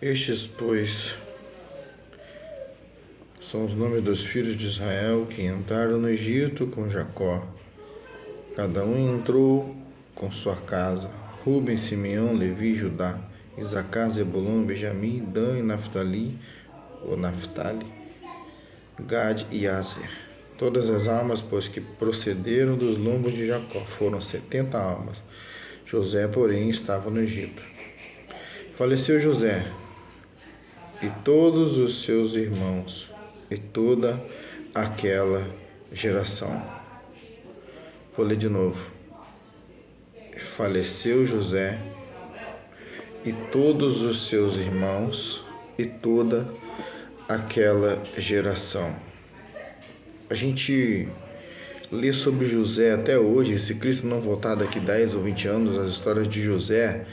Estes, pois, são os nomes dos filhos de Israel que entraram no Egito com Jacó. Cada um entrou com sua casa: Ruben, Simeão, Levi, Judá, Isacar, Zebulon, Benjamim, Dan e Naftali, ou Naftali, Gad e Aser. Todas as almas, pois, que procederam dos lombos de Jacó, foram 70 almas. José, porém, estava no Egito. Faleceu José e todos os seus irmãos e toda aquela geração. Vou ler de novo. Faleceu José e todos os seus irmãos e toda aquela geração. A gente lê sobre José até hoje. Se Cristo não voltar daqui 10 ou 20 anos, as histórias de José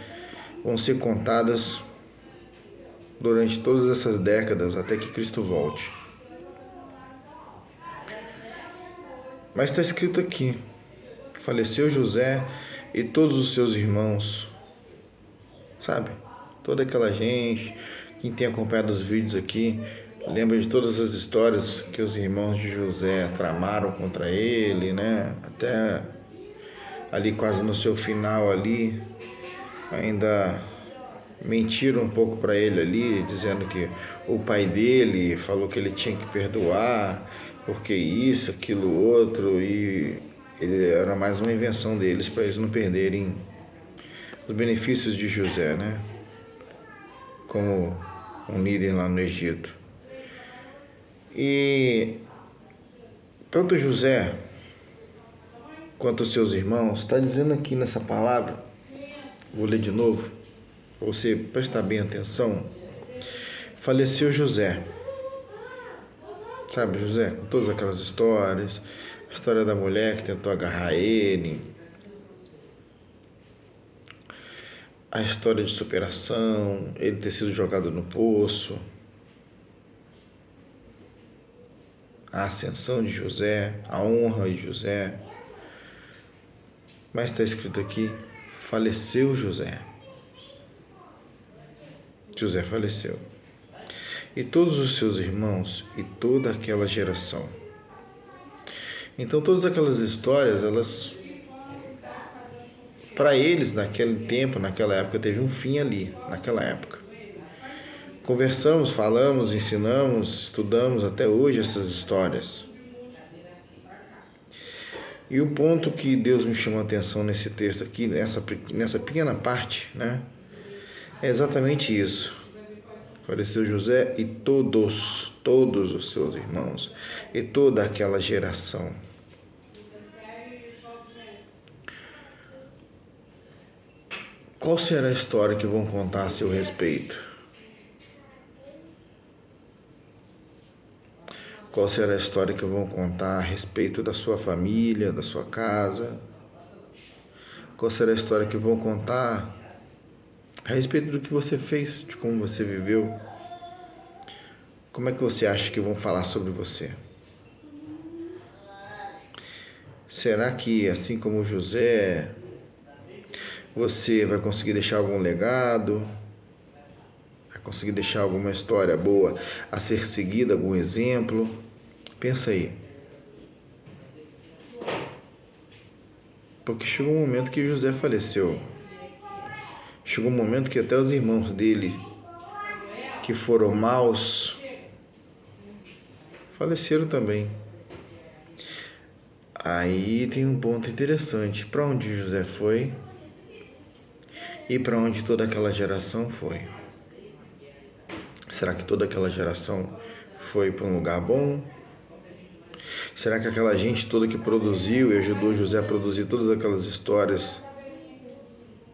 vão ser contadas durante todas essas décadas até que Cristo volte. Mas está escrito aqui: faleceu José e todos os seus irmãos. Sabe? Toda aquela gente, quem tem acompanhado os vídeos aqui, lembra de todas as histórias que os irmãos de José tramaram contra ele, né? Até ali quase no seu final ali, ainda mentiram um pouco para ele ali, dizendo que o pai dele falou que ele tinha que perdoar, porque isso, aquilo, outro, e ele era mais uma invenção deles para eles não perderem os benefícios de José, né? Como um líder lá no Egito. E tanto José quanto os seus irmãos, está dizendo aqui nessa palavra, vou ler de novo, para você prestar bem atenção. Faleceu José. Sabe, José, com todas aquelas histórias, a história da mulher que tentou agarrar ele, a história de superação, ele ter sido jogado no poço, a ascensão de José, a honra de José. Mas está escrito aqui: faleceu José. José faleceu. E todos os seus irmãos e toda aquela geração. Então todas aquelas histórias, elas, para eles naquele tempo, naquela época, teve um fim ali, naquela época. Conversamos, falamos, ensinamos, estudamos até hoje essas histórias. E o ponto que Deus me chamou a atenção nesse texto aqui, nessa pequena parte, né, é exatamente isso. Faleceu José e todos os seus irmãos e toda aquela geração. Qual será a história que vão contar a seu respeito? Qual será a história que vão contar a respeito da sua família, da sua casa? Qual será a história que vão contar a respeito do que você fez, de como você viveu? Como é que você acha que vão falar sobre você? Será que, assim como José, você vai conseguir deixar algum legado? Vai conseguir deixar alguma história boa a ser seguida, algum exemplo? Pensa aí. Porque chegou um momento que José faleceu. Chegou um momento que até os irmãos dele, que foram maus, faleceram também. Aí tem um ponto interessante. Para onde José foi e para onde toda aquela geração foi? Será que toda aquela geração foi para um lugar bom? Será que aquela gente toda que produziu e ajudou José a produzir todas aquelas histórias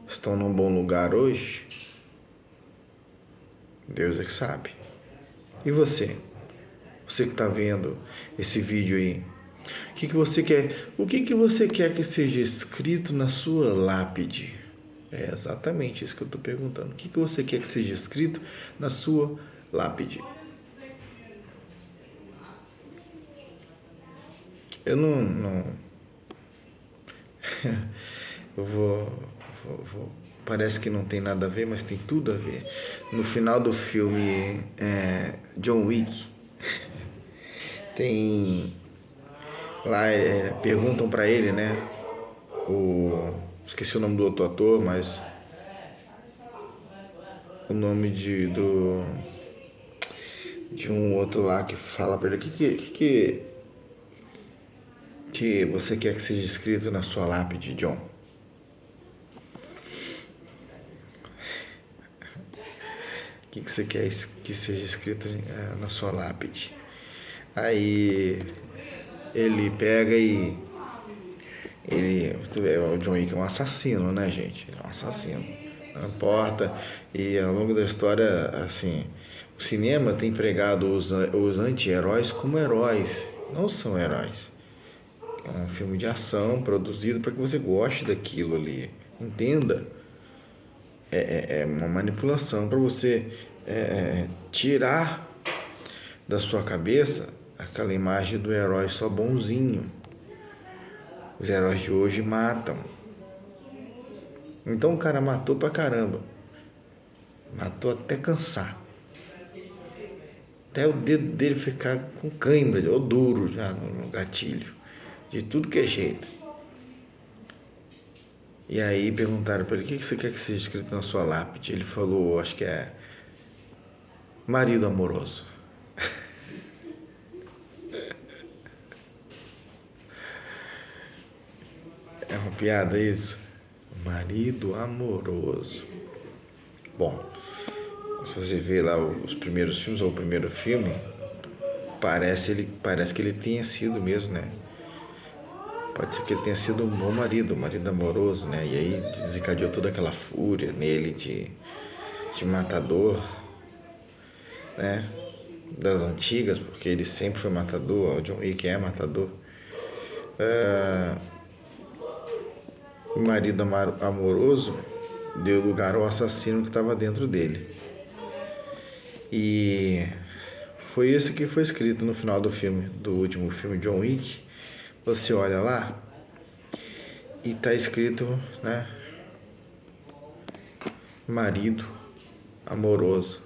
estão num bom lugar hoje? Deus é que sabe. E você? Você que está vendo esse vídeo aí, o que você quer? O que você quer que seja escrito na sua lápide? É exatamente isso que eu estou perguntando. O que você quer que seja escrito na sua lápide? Eu não eu vou parece que não tem nada a ver, mas tem tudo a ver. No final do filme John Wick, tem lá, perguntam pra ele, né? Esqueci o nome do outro ator, mas o nome de um outro lá que fala pra ele: que você quer que seja escrito na sua lápide, John? O que você quer que seja escrito na sua lápide? Aí ele pega e o John Wick é um assassino, né, gente? É um assassino. Não importa. E ao longo da história, assim, o cinema tem pregado os anti-heróis como heróis. Não são heróis. É um filme de ação produzido para que você goste daquilo ali. Entenda. É uma manipulação para você tirar da sua cabeça aquela imagem do herói só bonzinho. Os heróis de hoje matam. Então o cara matou pra caramba. Matou até cansar. Até o dedo dele ficar com cãibra, ou duro já no gatilho. De tudo que é jeito. E aí perguntaram pra ele: o que você quer que seja escrito na sua lápide? Ele falou, acho que é marido amoroso. É uma piada isso? Marido amoroso. Bom, se você vê lá os primeiros filmes, ou o primeiro filme, parece que ele tenha sido mesmo, né? Pode ser que ele tenha sido um bom marido, um marido amoroso, né? E aí desencadeou toda aquela fúria nele de matador, né? Das antigas, porque ele sempre foi matador, o John Wick é matador. O marido amoroso deu lugar ao assassino que estava dentro dele. E foi isso que foi escrito no final do filme, do último filme John Wick. Você olha lá e tá escrito, né? Marido amoroso.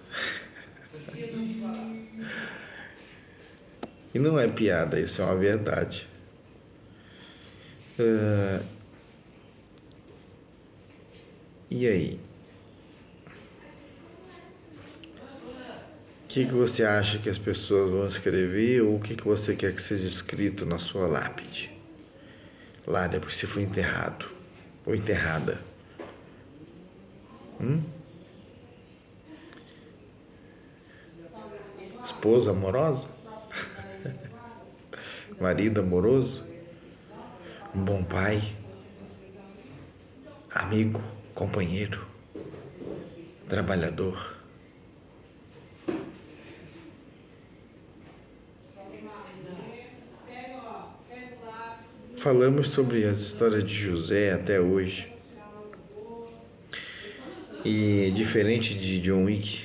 E não é piada, isso é uma verdade. E aí? O que você acha que as pessoas vão escrever, ou o que você quer que seja escrito na sua lápide? Lá depois que você for enterrado ou enterrada. Esposa amorosa? Marido amoroso? Um bom pai? Amigo? Companheiro? Trabalhador? Falamos sobre as histórias de José até hoje. E diferente de John Wick,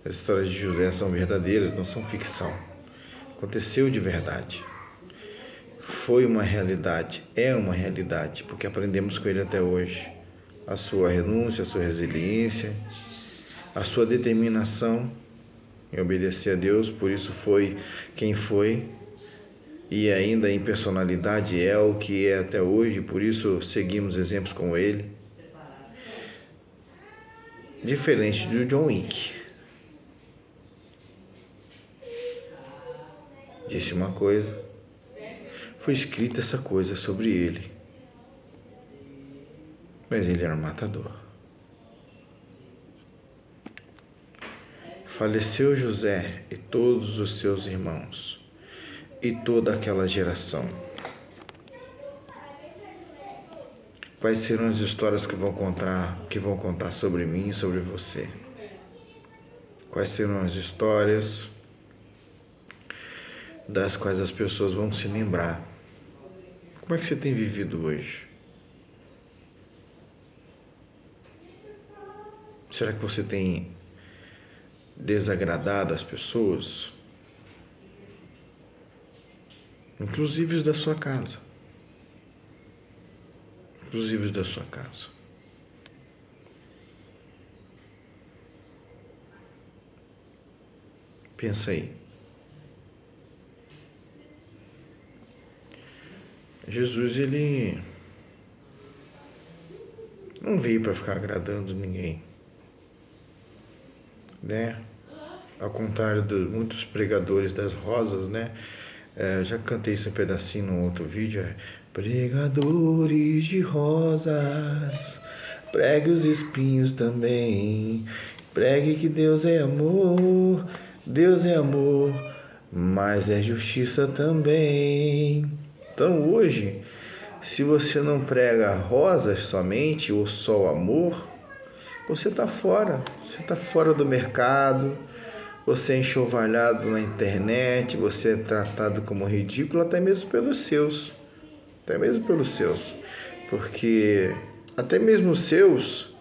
as histórias de José são verdadeiras, não são ficção. Aconteceu de verdade. Foi uma realidade, é uma realidade, porque aprendemos com ele até hoje. A sua renúncia, a sua resiliência, a sua determinação em obedecer a Deus, por isso foi quem foi, e ainda em personalidade é o que é até hoje, por isso seguimos exemplos como ele. Diferente do John Wick. Disse uma coisa, foi escrita essa coisa sobre ele, mas ele era um matador. Faleceu José e todos os seus irmãos e toda aquela geração. Quais serão as histórias que vão contar sobre mim e sobre você? Quais serão as histórias das quais as pessoas vão se lembrar? Como é que você tem vivido hoje? Será que você tem desagradado as pessoas? Inclusive os da sua casa. Inclusive os da sua casa. Pensa aí. Jesus, ele não veio para ficar agradando ninguém, né? Ao contrário de muitos pregadores das rosas, né? Já cantei isso um pedacinho no outro vídeo. Pregadores de rosas, pregue os espinhos também. Pregue que Deus é amor, mas é justiça também. Então hoje, se você não prega rosas somente ou só o amor, você está fora. Você está fora do mercado. Você é enxovalhado na internet, você é tratado como ridículo até mesmo pelos seus. Até mesmo pelos seus. Porque até mesmo os seus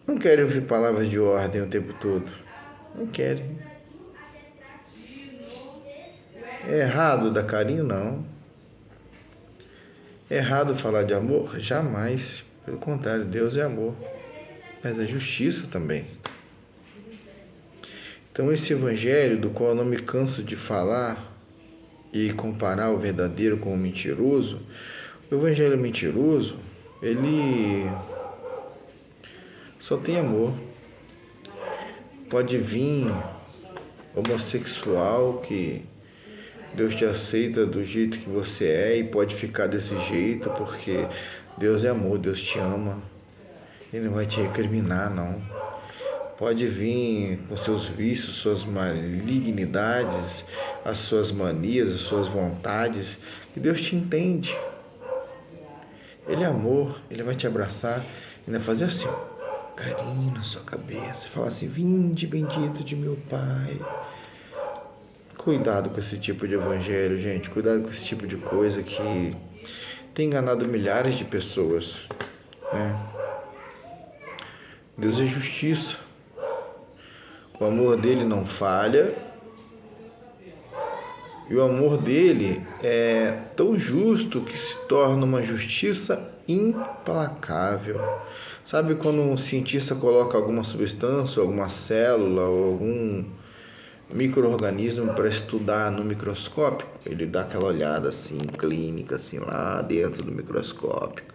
não querem ouvir palavras de ordem o tempo todo. Não querem. É errado dar carinho? Não. É errado falar de amor? Jamais. Pelo contrário, Deus é amor. Mas é justiça também. Então esse evangelho, do qual eu não me canso de falar e comparar o verdadeiro com o mentiroso, o evangelho mentiroso, ele só tem amor. Pode vir homossexual que Deus te aceita do jeito que você é e pode ficar desse jeito porque Deus é amor, Deus te ama. Ele não vai te recriminar, não. Pode vir com seus vícios, suas malignidades, as suas manias, as suas vontades, que Deus te entende. Ele é amor, Ele vai te abraçar e vai fazer assim, carinho na sua cabeça, e falar assim, vinde bendito de meu Pai. Cuidado com esse tipo de evangelho, gente, cuidado com esse tipo de coisa que tem enganado milhares de pessoas, né? Deus é justiça. O amor dele não falha. E o amor dele é tão justo que se torna uma justiça implacável. Sabe quando um cientista coloca alguma substância, alguma célula ou algum micro-organismo para estudar no microscópio? Ele dá aquela olhada assim, clínica, assim, lá dentro do microscópio.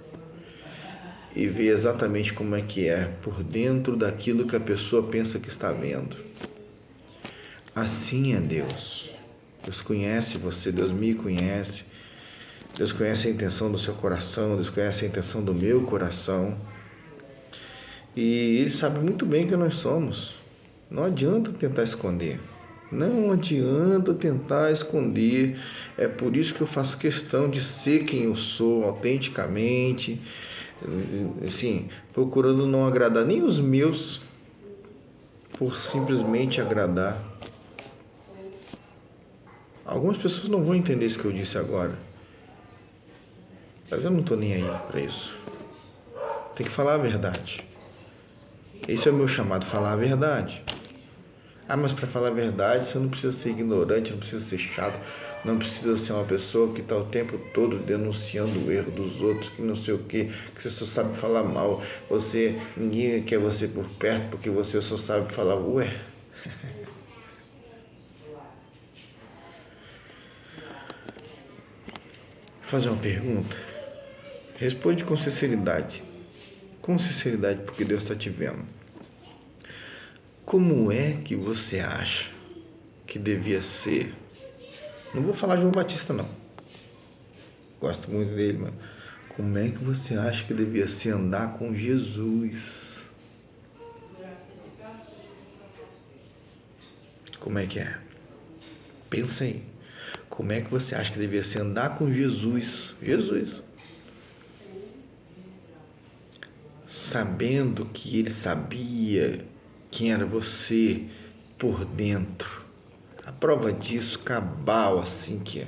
E vê exatamente como é que é por dentro daquilo que a pessoa pensa que está vendo. Assim é Deus. Deus conhece você, Deus me conhece. Deus conhece a intenção do seu coração, Deus conhece a intenção do meu coração. E Ele sabe muito bem quem nós somos. Não adianta tentar esconder. Não adianta tentar esconder. É por isso que eu faço questão de ser quem eu sou autenticamente. Assim, procurando não agradar nem os meus, por simplesmente agradar. Algumas pessoas não vão entender isso que eu disse agora, mas eu não estou nem aí para isso. Tem que falar a verdade. Esse é o meu chamado, falar a verdade. Mas para falar a verdade você não precisa ser ignorante, não precisa ser chato, não precisa ser uma pessoa que está o tempo todo denunciando o erro dos outros, que não sei o que você só sabe falar mal. Ninguém quer você por perto porque você só sabe falar, ué. Vou fazer uma pergunta. Responde com sinceridade. Com sinceridade, porque Deus está te vendo. Como é que você acha que devia ser? Não vou falar João Batista, não. Gosto muito dele, mas como é que você acha que devia ser andar com Jesus? Como é que é? Pensa aí. Como é que você acha que devia ser andar com Jesus? Jesus. Sabendo que Ele sabia quem era você por dentro. A prova disso, cabal, assim que é.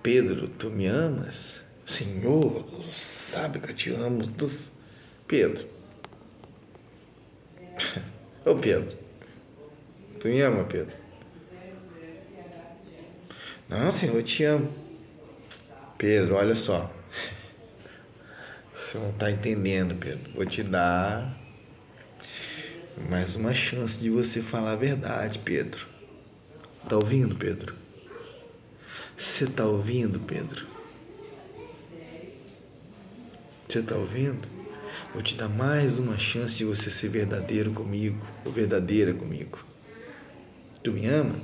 Pedro, tu me amas? Senhor, sabe que eu te amo. Pedro. Ô Pedro, tu me ama, Pedro? Não, Senhor, eu te amo. Pedro, olha só. Você não está entendendo, Pedro. Vou te dar Mais uma chance de você falar a verdade, Pedro. Tá ouvindo, Pedro? Você tá ouvindo, Pedro? Você tá ouvindo? Vou te dar mais uma chance de você ser verdadeiro comigo, ou verdadeira comigo. Tu me ama?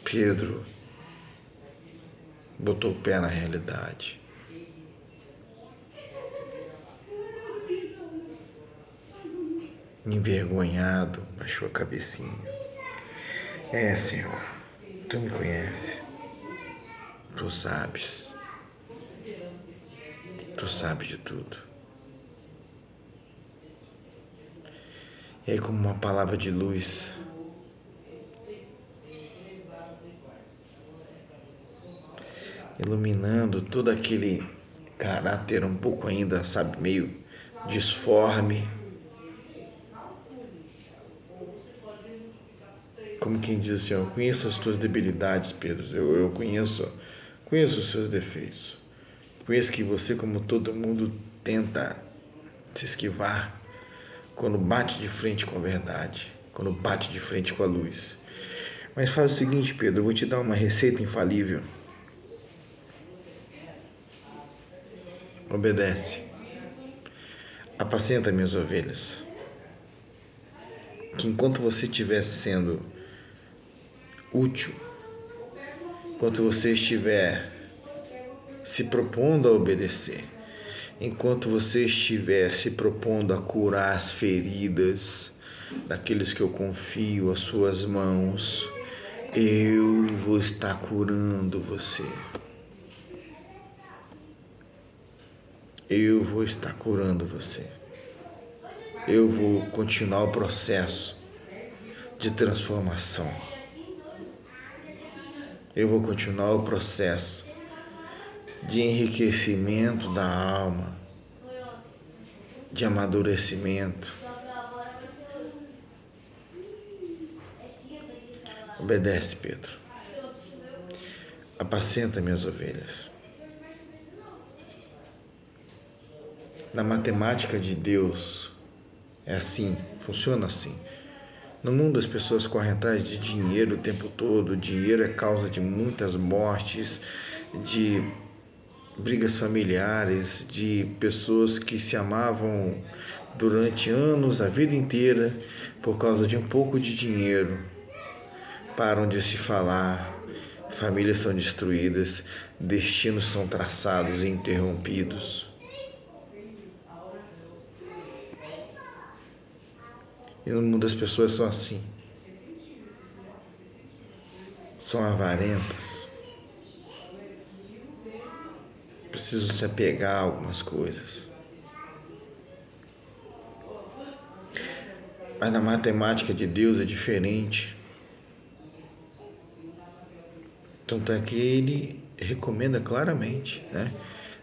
Pedro botou o pé na realidade. Envergonhado, baixou a cabecinha. É, Senhor, tu me conhece. Tu sabes. Tu sabes de tudo. E aí, como uma palavra de luz, iluminando todo aquele caráter um pouco ainda, sabe, meio disforme. Como quem diz assim, eu conheço as tuas debilidades, Pedro. Eu conheço os seus defeitos. Conheço que você, como todo mundo, tenta se esquivar quando bate de frente com a verdade, quando bate de frente com a luz. Mas faz o seguinte, Pedro, eu vou te dar uma receita infalível. Obedece. Apacenta minhas ovelhas. Que enquanto você estiver sendo útil, enquanto você estiver se propondo a obedecer, enquanto você estiver se propondo a curar as feridas daqueles que eu confio às suas mãos, eu vou estar curando você. Eu vou estar curando você. Eu vou continuar o processo de transformação. Eu vou continuar o processo de enriquecimento da alma, de amadurecimento. Obedece, Pedro. Apacenta minhas ovelhas. Na matemática de Deus é assim, funciona assim. No mundo as pessoas correm atrás de dinheiro o tempo todo. O dinheiro é causa de muitas mortes, de brigas familiares, de pessoas que se amavam durante anos, a vida inteira, por causa de um pouco de dinheiro. Param de se falar, famílias são destruídas, destinos são traçados e interrompidos. E no mundo as pessoas são assim. São avarentas. Precisam se apegar a algumas coisas. Mas na matemática de Deus é diferente. Tanto é que ele recomenda claramente, né?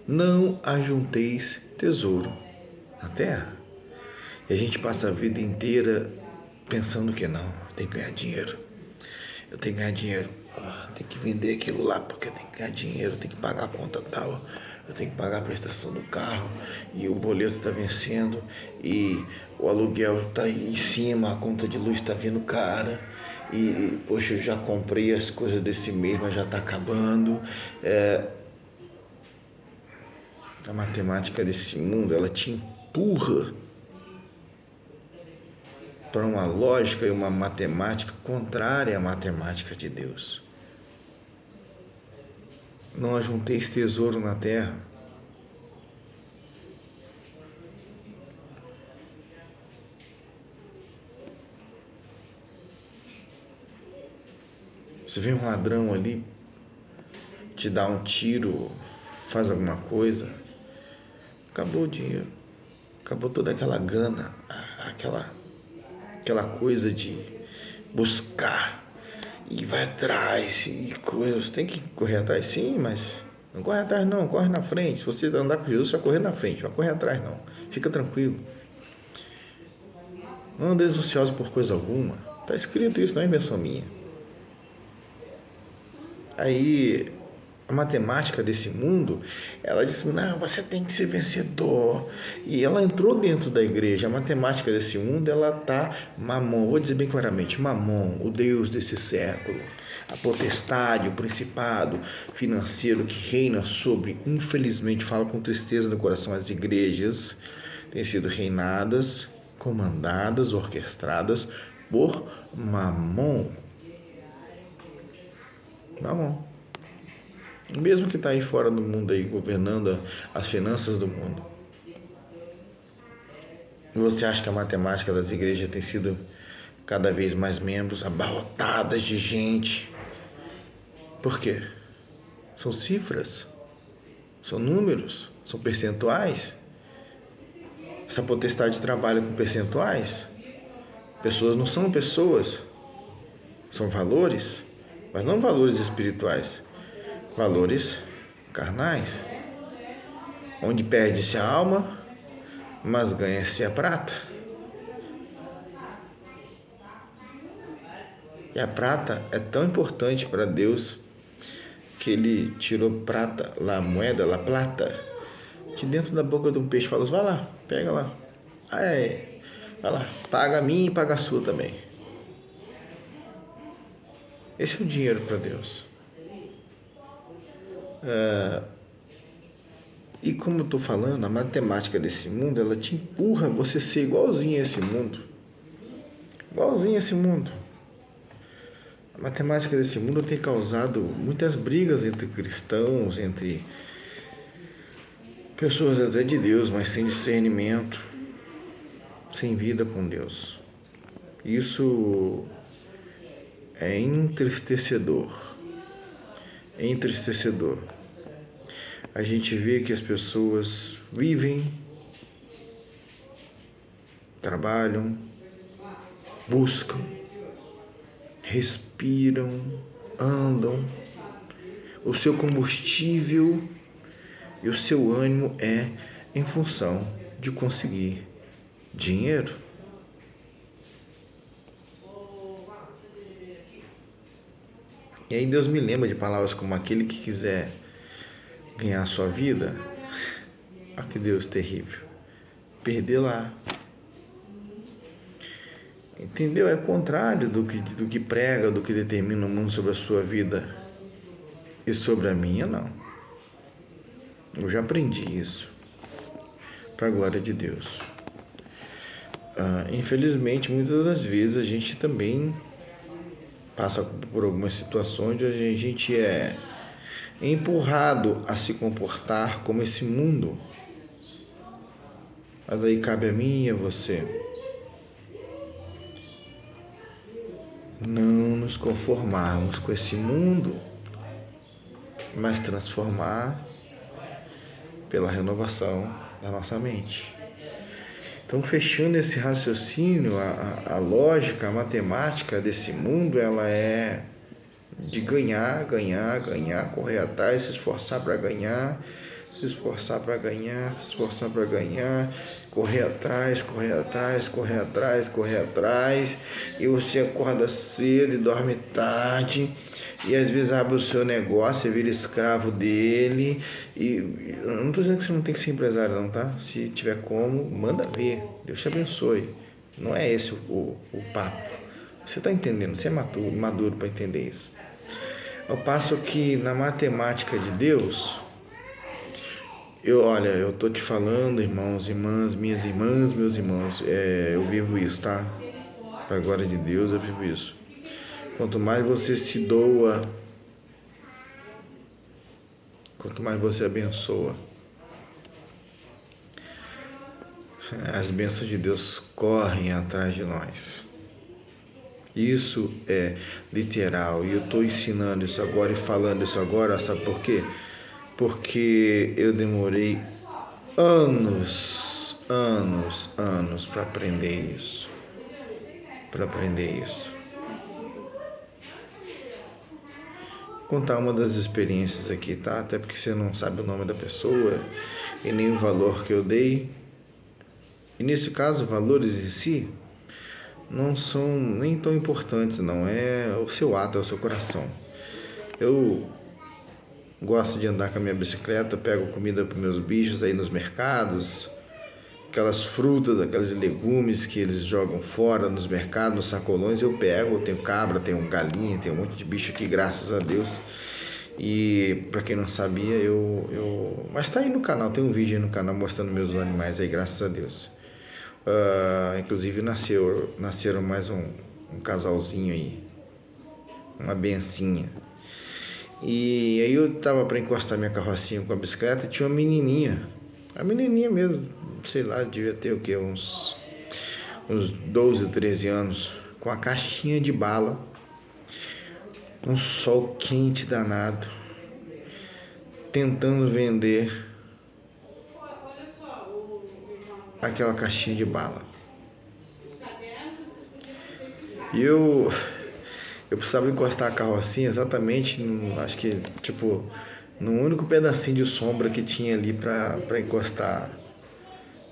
Não ajunteis tesouro na terra. E a gente passa a vida inteira pensando que não, tem que ganhar dinheiro. Eu tenho que ganhar dinheiro. Tem que vender aquilo lá porque tem que ganhar dinheiro, tem que pagar a conta tal, eu tenho que pagar a prestação do carro e o boleto está vencendo e o aluguel está aí em cima, a conta de luz está vindo cara e poxa, eu já comprei as coisas desse mês, mas já está acabando. A matemática desse mundo, ela te empurra para uma lógica e uma matemática contrária à matemática de Deus. Não ajunteis tesouro na terra. Você vê um ladrão ali, te dá um tiro, faz alguma coisa, acabou o dinheiro, acabou toda aquela gana, aquela coisa de buscar e vai atrás e coisas. Tem que correr atrás sim, mas não corre atrás não, corre na frente. Se você andar com Jesus, você vai correr na frente, vai correr atrás não. Fica tranquilo. Não andeis ansiosos por coisa alguma. Está escrito isso, não é invenção minha. Aí A matemática desse mundo, ela disse, não, você tem que ser vencedor. E ela entrou dentro da igreja. A matemática desse mundo, ela tá Mamon, vou dizer bem claramente, Mamon, o Deus desse século, a potestade, o principado financeiro que reina sobre, infelizmente, falo com tristeza no coração, as igrejas têm sido reinadas, comandadas, orquestradas por Mamon. Mamon. Mesmo que está aí fora do mundo, aí, governando as finanças do mundo. Você acha que a matemática das igrejas tem sido cada vez mais membros, abarrotadas de gente? Por quê? São cifras, são números, são percentuais. Essa potestade trabalha com percentuais. Pessoas não são pessoas, são valores, mas não valores espirituais, valores carnais, onde perde-se a alma, mas ganha-se a prata. E a prata é tão importante para Deus que ele tirou prata, a moeda, a plata, de dentro da boca de um peixe. Fala, vai lá, pega lá. Vai lá, paga a minha e paga a sua também. Esse é o dinheiro para Deus. E como eu estou falando, a matemática desse mundo, ela te empurra a você ser igualzinho a esse mundo. Igualzinho a esse mundo. A matemática desse mundo tem causado muitas brigas entre cristãos, entre pessoas até de Deus, mas sem discernimento, sem vida com Deus. Isso é entristecedor. É entristecedor. A gente vê que as pessoas vivem, trabalham, buscam, respiram, andam. O seu combustível e o seu ânimo é em função de conseguir dinheiro. E aí Deus me lembra de palavras como aquele que quiser ganhar a sua vida, olha que Deus terrível, perder lá. Entendeu? É o contrário do que prega, do que determina o mundo sobre a sua vida e sobre a minha, não. Eu já aprendi isso, para a glória de Deus. Infelizmente, muitas das vezes a gente também passa por algumas situações onde a gente é empurrado a se comportar como esse mundo. Mas aí cabe a mim e a você não nos conformarmos com esse mundo, mas transformar pela renovação da nossa mente. Então, fechando esse raciocínio, a lógica, a matemática desse mundo, ela é de ganhar, ganhar, ganhar, correr atrás, se esforçar para ganhar, se esforçar para ganhar, se esforçar para ganhar, correr atrás, correr atrás, correr atrás, correr atrás, e você acorda cedo e dorme tarde, e às vezes abre o seu negócio e vira escravo dele, e eu não estou dizendo que você não tem que ser empresário não, tá? Se tiver como, manda ver, Deus te abençoe, não é esse o papo, você está entendendo, você é maduro para entender isso. Ao passo que na matemática de Deus, eu tô te falando, irmãos, irmãs, minhas irmãs, meus irmãos, eu vivo isso, tá? Para a glória de Deus, eu vivo isso. Quanto mais você se doa, quanto mais você abençoa, as bênçãos de Deus correm atrás de nós. Isso é literal, e eu estou ensinando isso agora e falando isso agora, sabe por quê? Porque eu demorei anos para aprender isso. Vou contar uma das experiências aqui, tá? Até porque você não sabe o nome da pessoa e nem o valor que eu dei. E nesse caso, valores em si não são nem tão importantes, não. É o seu ato, é o seu coração. Eu gosto de andar com a minha bicicleta, pego comida para meus bichos aí nos mercados, aquelas frutas, aqueles legumes que eles jogam fora nos mercados, nos sacolões, eu pego. Eu tenho cabra, tenho galinha, tenho um monte de bicho aqui, graças a Deus. E para quem não sabia, mas tá aí no canal, tem um vídeo aí no canal mostrando meus animais aí, graças a Deus. Inclusive nasceram mais um casalzinho aí, uma bencinha. E aí eu tava para encostar minha carrocinha com a bicicleta e tinha uma menininha. A menininha mesmo, sei lá, devia ter o quê? Uns 12, 13 anos, com a caixinha de bala, um sol quente danado, tentando vender aquela caixinha de bala. E eu precisava encostar a carrocinha exatamente, acho que, tipo, no único pedacinho de sombra que tinha ali para encostar,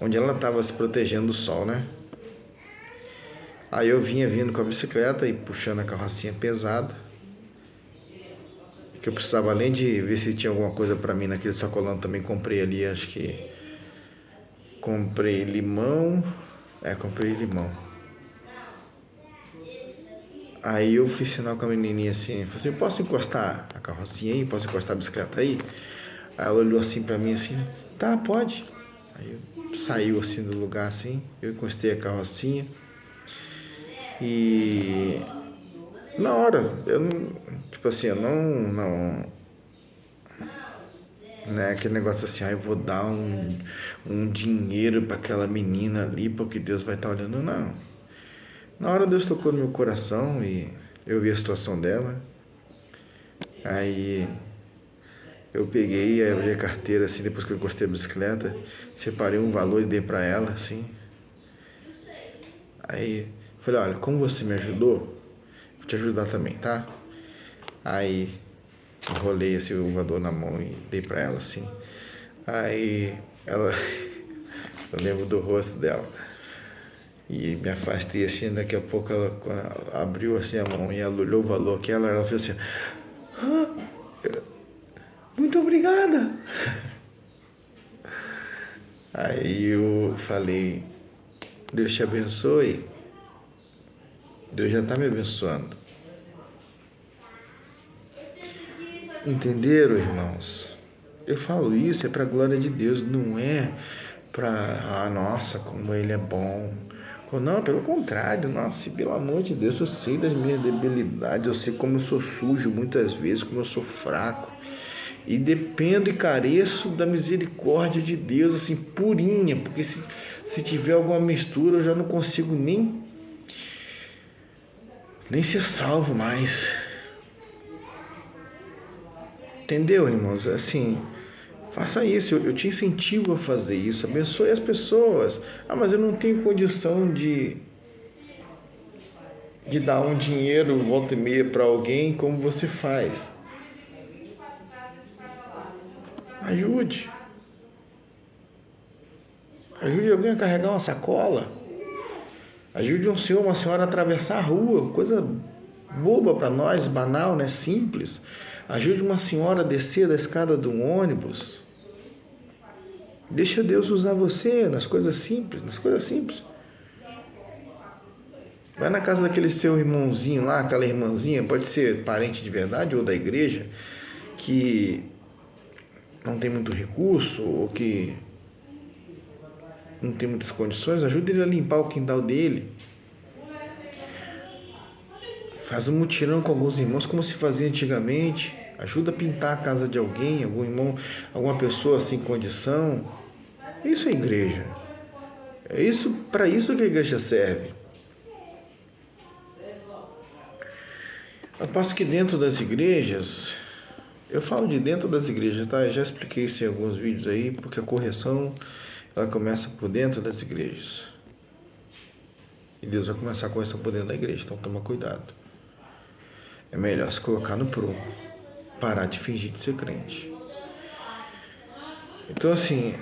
onde ela estava se protegendo do sol, né? Aí eu vinha vindo com a bicicleta e puxando a carrocinha pesada, que eu precisava, além de ver se tinha alguma coisa para mim naquele sacolão, também comprei ali, acho que comprei limão. Aí eu fiz sinal com a menininha assim, falei assim, posso encostar a carrocinha aí? Posso encostar a bicicleta aí? Aí ela olhou assim pra mim assim, tá, pode. Aí saiu assim do lugar assim, eu encostei a carrocinha e na hora, eu não, tipo assim, eu não é aquele negócio assim, eu vou dar um dinheiro pra aquela menina ali, porque Deus vai estar olhando, não. Na hora Deus tocou no meu coração e eu vi a situação dela. Aí eu peguei, aí abri a carteira assim, depois que eu encostei a bicicleta, separei um valor e dei pra ela assim. Aí falei, olha, como você me ajudou, vou te ajudar também, tá? Aí enrolei assim o valor na mão e dei pra ela assim. Aí ela, eu lembro do rosto dela. E me afastei assim, daqui a pouco quando ela abriu assim a mão e ela olhou o valor que ela fez assim, muito obrigada. Aí eu falei, Deus te abençoe. Deus já está me abençoando. Entenderam, irmãos? Eu falo isso é para a glória de Deus, não é para, nossa, como ele é bom. Não, pelo contrário, nossa, pelo amor de Deus, eu sei das minhas debilidades, eu sei como eu sou sujo muitas vezes, como eu sou fraco. E dependo e careço da misericórdia de Deus, assim, purinha, porque se tiver alguma mistura eu já não consigo nem ser salvo mais. Entendeu, irmãos? Assim, faça isso, eu te incentivo a fazer isso, abençoe as pessoas. Mas eu não tenho condição de dar um dinheiro volta e meia para alguém como você faz. Ajude. Ajude alguém a carregar uma sacola. Ajude um senhor, uma senhora a atravessar a rua, coisa boba para nós, banal, né? Simples. Ajude uma senhora a descer da escada de um ônibus. Deixa Deus usar você nas coisas simples, Vai na casa daquele seu irmãozinho lá, aquela irmãzinha, pode ser parente de verdade ou da igreja, que não tem muito recurso ou que não tem muitas condições, ajude ele a limpar o quintal dele. Faz um mutirão com alguns irmãos, como se fazia antigamente. Ajuda a pintar a casa de alguém, algum irmão, alguma pessoa sem condição. Isso é igreja. É isso, para isso que a igreja serve. Eu passo que dentro das igrejas, eu falo de dentro das igrejas, tá? Eu já expliquei isso em alguns vídeos aí, porque a correção, ela começa por dentro das igrejas. E Deus vai começar a correção por dentro da igreja, então toma cuidado. É melhor se colocar no prumo, parar de fingir de ser crente. Então assim,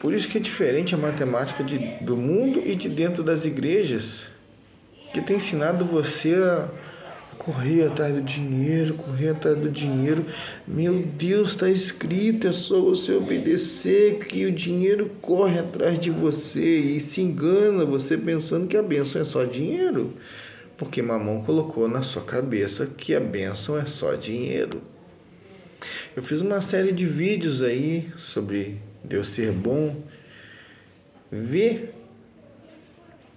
por isso que é diferente a matemática do mundo e de dentro das igrejas, que tem ensinado você Correr atrás do dinheiro, correr atrás do dinheiro. Meu Deus, está escrito, é só você obedecer que o dinheiro corre atrás de você e se engana você pensando que a bênção é só dinheiro. Porque Mamon colocou na sua cabeça que a bênção é só dinheiro. Eu fiz uma série de vídeos aí sobre Deus ser bom. Vê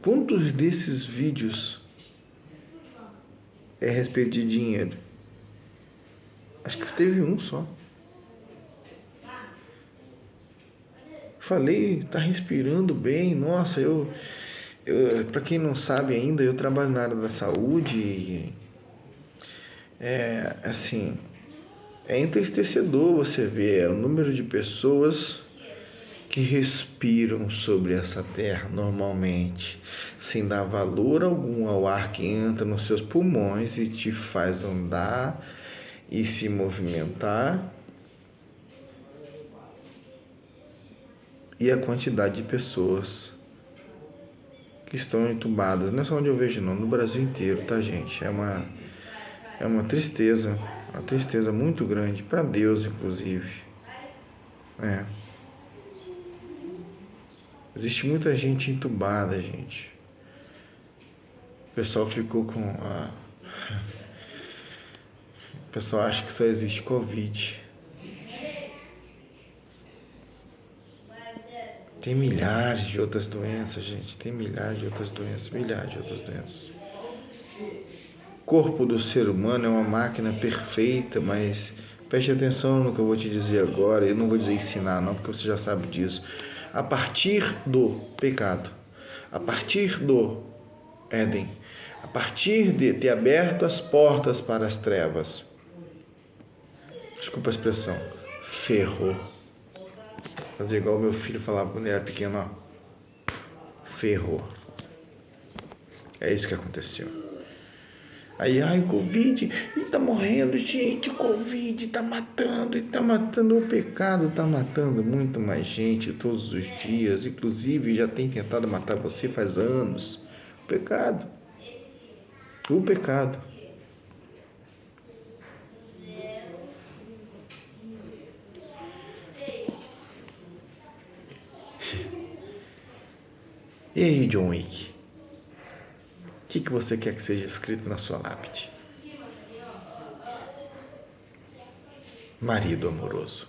quantos desses vídeos é a respeito de dinheiro. Acho que teve um só. Falei, tá respirando bem. Nossa, eu para quem não sabe ainda, eu trabalho na área da saúde e assim, é entristecedor você ver o número de pessoas que respiram sobre essa terra normalmente, sem dar valor algum ao ar que entra nos seus pulmões e te faz andar e se movimentar, e a quantidade de pessoas que estão entubadas, não é só onde eu vejo não, no Brasil inteiro, tá, gente? É uma tristeza muito grande para Deus, inclusive. Existe muita gente entubada, gente. O pessoal ficou com a... O pessoal acha que só existe Covid. Tem milhares de outras doenças, gente. Tem milhares de outras doenças. O corpo do ser humano é uma máquina perfeita, mas preste atenção no que eu vou te dizer agora. Eu não vou dizer ensinar, não, porque você já sabe disso. A partir do pecado, a partir do Éden, a partir de ter aberto as portas para as trevas, desculpa a expressão, ferrou. Fazer igual meu filho falava quando ele era pequeno, ó. Ferrou. É isso que aconteceu. Aí, Covid, e tá morrendo gente, Covid tá matando, o pecado tá matando muito mais gente todos os dias, inclusive já tem tentado matar você faz anos. O pecado. E aí, John Wick? O que você quer que seja escrito na sua lápide? Marido amoroso.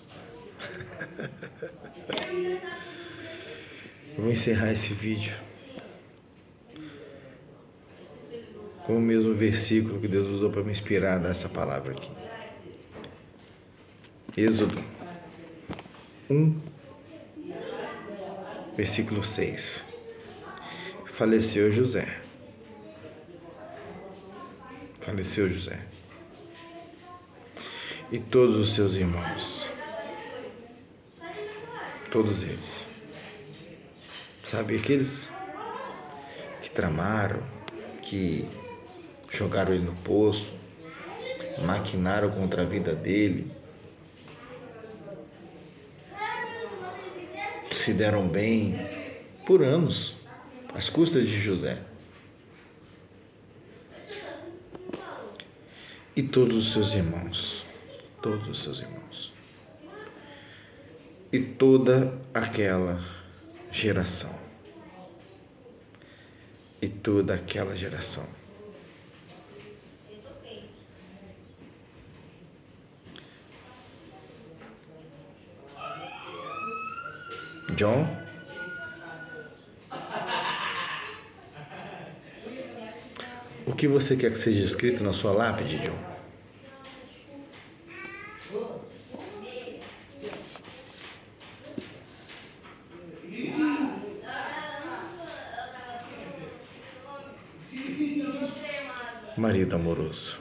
Vou encerrar esse vídeo com o mesmo versículo que Deus usou para me inspirar nessa palavra aqui. Êxodo 1, versículo 6. Faleceu José. E todos os seus irmãos. Todos eles. Sabe, aqueles que tramaram, que jogaram ele no poço, maquinaram contra a vida dele, se deram bem por anos, às custas de José. E todos os seus irmãos. E toda aquela geração. John? O que você quer que seja escrito na sua lápide, John? Marido amoroso.